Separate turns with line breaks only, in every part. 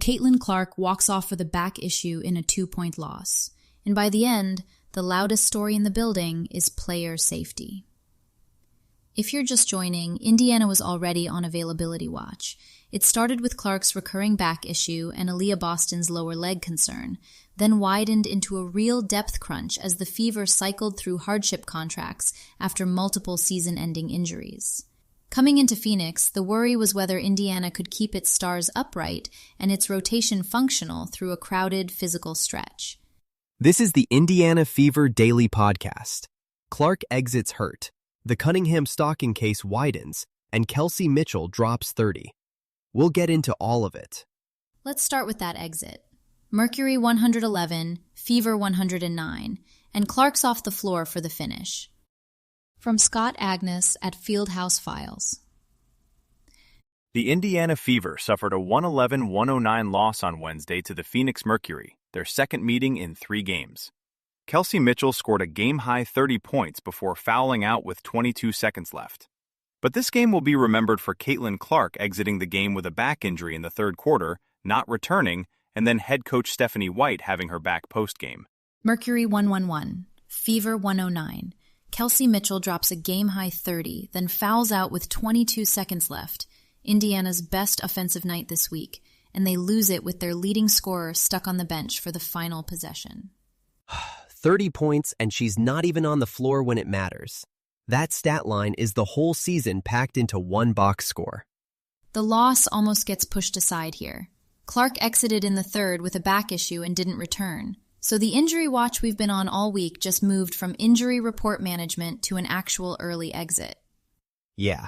Caitlin Clark walks off with a back issue in a 2-point loss. And by the end, the loudest story in the building is player safety. If you're just joining, Indiana was already on availability watch. It started with Clark's recurring back issue and Aaliyah Boston's lower leg concern, then widened into a real depth crunch as the Fever cycled through hardship contracts after multiple season-ending injuries. Coming into Phoenix, the worry was whether Indiana could keep its stars upright and its rotation functional through a crowded physical stretch.
This is the Indiana Fever Daily Podcast. Clark exits hurt, the Cunningham stalking case widens, and Kelsey Mitchell drops 30. We'll get into all of it.
Let's start with that exit. Mercury 111, Fever 109, and Clark's off the floor for the finish. From Scott Agnes at Fieldhouse Files.
The Indiana Fever suffered a 111-109 loss on Wednesday to the Phoenix Mercury, their second meeting in 3 games. Kelsey Mitchell scored a game-high 30 points before fouling out with 22 seconds left. But this game will be remembered for Caitlin Clark exiting the game with a back injury in the third quarter, not returning, and then head coach Stephanie White having her back post-game.
Mercury 111, Fever 109. Kelsey Mitchell drops a game-high 30, then fouls out with 22 seconds left, Indiana's best offensive night this week, and they lose it with their leading scorer stuck on the bench for the final possession.
30 points, and she's not even on the floor when it matters. That stat line is the whole season packed into one box score.
The loss almost gets pushed aside here. Clark exited in the third with a back issue and didn't return. So the injury watch we've been on all week just moved from injury report management to an actual early exit.
Yeah,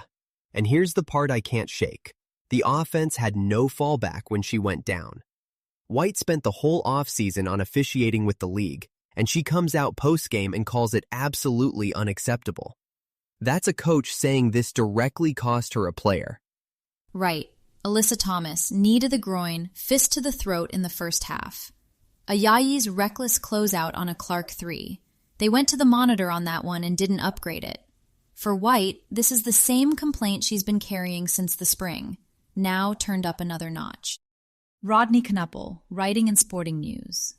and here's the part I can't shake. The offense had no fallback when she went down. White spent the whole offseason on officiating with the league, and she comes out post-game and calls it absolutely unacceptable. That's a coach saying this directly cost her a player.
Right. Alyssa Thomas, knee to the groin, fist to the throat in the first half. Ayayi's reckless closeout on a Clark 3. They went to the monitor on that one and didn't upgrade it. For White, this is the same complaint she's been carrying since the spring, now turned up another notch. Rodney Knuppel, writing in Sporting News.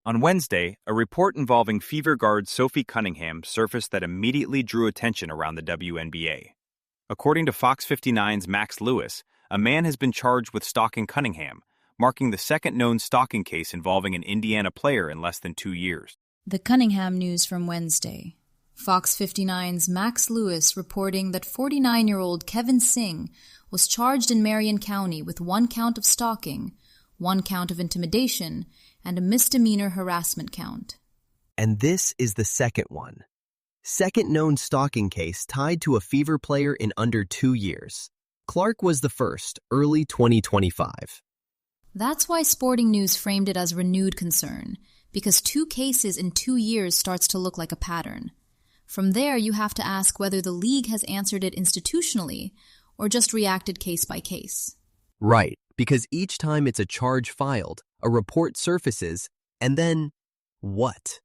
On Wednesday, a report involving Fever guard Sophie Cunningham surfaced that immediately drew attention around the WNBA. According to Fox 59's Max Lewis, a man has been charged with stalking Cunningham, marking the second known stalking case involving an Indiana player in less than 2 years.
The Cunningham news from Wednesday. Fox 59's Max Lewis reporting that 49-year-old Kevin Singh was charged in Marion County with 1 count of stalking, 1 count of intimidation, and a misdemeanor harassment count.
And this is the second one. Second known stalking case tied to a Fever player in under 2 years. Clark was the first, early 2025.
That's why Sporting News framed it as renewed concern, because 2 cases in 2 years starts to look like a pattern. From there, you have to ask whether the league has answered it institutionally or just reacted case by case.
Right, because each time it's a charge filed, a report surfaces, and then what?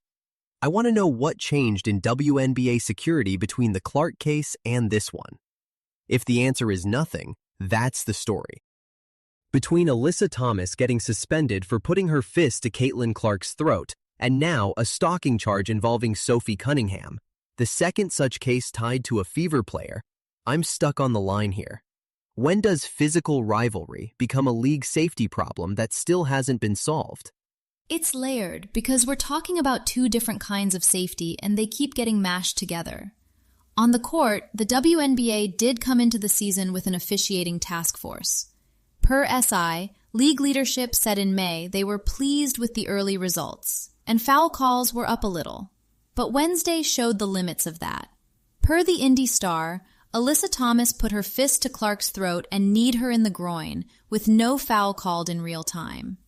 I want to know what changed in WNBA security between the Clark case and this one. If the answer is nothing, that's the story. Between Alyssa Thomas getting suspended for putting her fist to Caitlin Clark's throat, and now a stalking charge involving Sophie Cunningham, the second such case tied to a Fever player, I'm stuck on the line here. When does physical rivalry become a league safety problem that still hasn't been solved?
It's layered because we're talking about 2 different kinds of safety and they keep getting mashed together. On the court, the WNBA did come into the season with an officiating task force. Per SI, league leadership said in May they were pleased with the early results, and foul calls were up a little. But Wednesday showed the limits of that. Per the Indy Star, Alyssa Thomas put her fist to Clark's throat and kneed her in the groin, with no foul called in real time.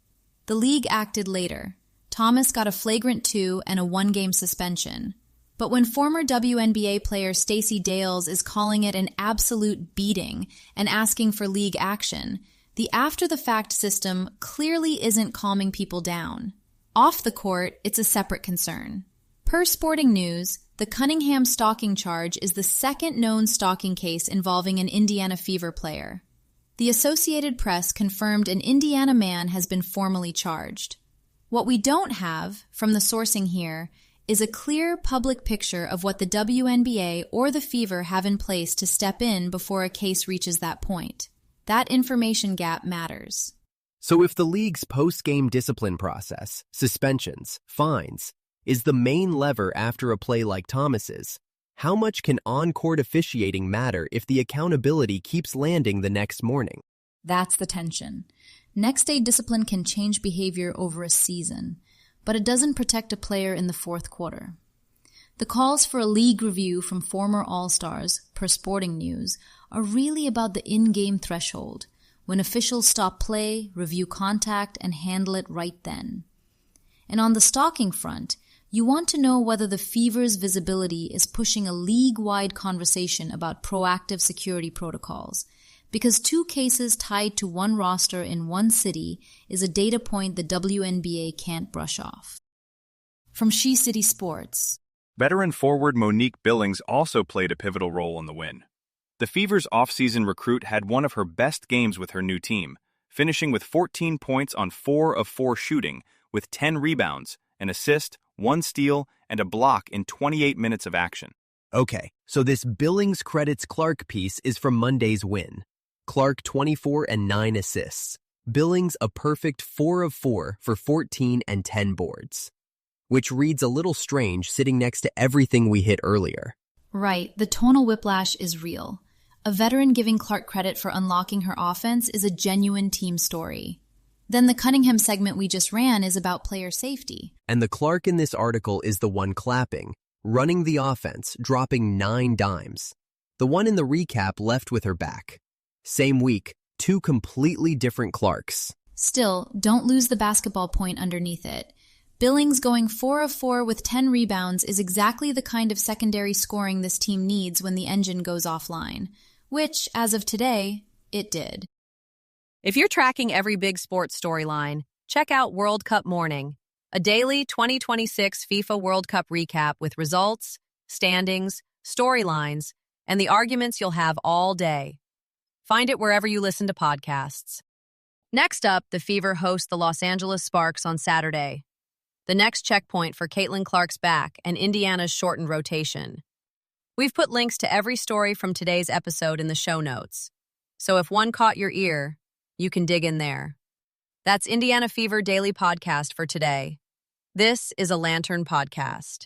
The league acted later. Thomas got a flagrant 2 and a 1-game suspension. But when former WNBA player Stacey Dales is calling it an absolute beating and asking for league action, the after-the-fact system clearly isn't calming people down. Off the court, it's a separate concern. Per Sporting News, the Cunningham stalking charge is the second known stalking case involving an Indiana Fever player. The Associated Press confirmed an Indiana man has been formally charged. What we don't have, from the sourcing here, is a clear public picture of what the WNBA or the Fever have in place to step in before a case reaches that point. That information gap matters.
So if the league's post-game discipline process, suspensions, fines, is the main lever after a play like Thomas's, how much can on-court officiating matter if the accountability keeps landing the next morning?
That's the tension. Next-day discipline can change behavior over a season, but it doesn't protect a player in the fourth quarter. The calls for a league review from former All-Stars, per Sporting News, are really about the in-game threshold, when officials stop play, review contact, and handle it right then. And on the stalking front, you want to know whether the Fever's visibility is pushing a league-wide conversation about proactive security protocols, because 2 cases tied to one roster in one city is a data point the WNBA can't brush off. From She City Sports.
Veteran forward Monique Billings also played a pivotal role in the win. The Fever's off-season recruit had one of her best games with her new team, finishing with 14 points on 4 of 4 shooting, with 10 rebounds, an assist, 1 steal, and a block in 28 minutes of action.
Okay, so this Billings credits Clark piece is from Monday's win. Clark 24 and 9 assists. Billings a perfect 4 of 4 for 14 and 10 boards. Which reads a little strange sitting next to everything we hit earlier.
Right, the tonal whiplash is real. A veteran giving Clark credit for unlocking her offense is a genuine team story. Then the Cunningham segment we just ran is about player safety.
And the Clark in this article is the one clapping, running the offense, dropping 9 dimes. The one in the recap left with her back. Same week, 2 completely different Clarks.
Still, don't lose the basketball point underneath it. Billings going 4 of 4 with 10 rebounds is exactly the kind of secondary scoring this team needs when the engine goes offline, which, as of today, it did.
If you're tracking every big sports storyline, check out World Cup Morning, a daily 2026 FIFA World Cup recap with results, standings, storylines, and the arguments you'll have all day. Find it wherever you listen to podcasts. Next up, the Fever host the Los Angeles Sparks on Saturday. The next checkpoint for Caitlin Clark's back and Indiana's shortened rotation. We've put links to every story from today's episode in the show notes, so if one caught your ear, you can dig in there. That's Indiana Fever Daily Podcast for today. This is a Lantern Podcast.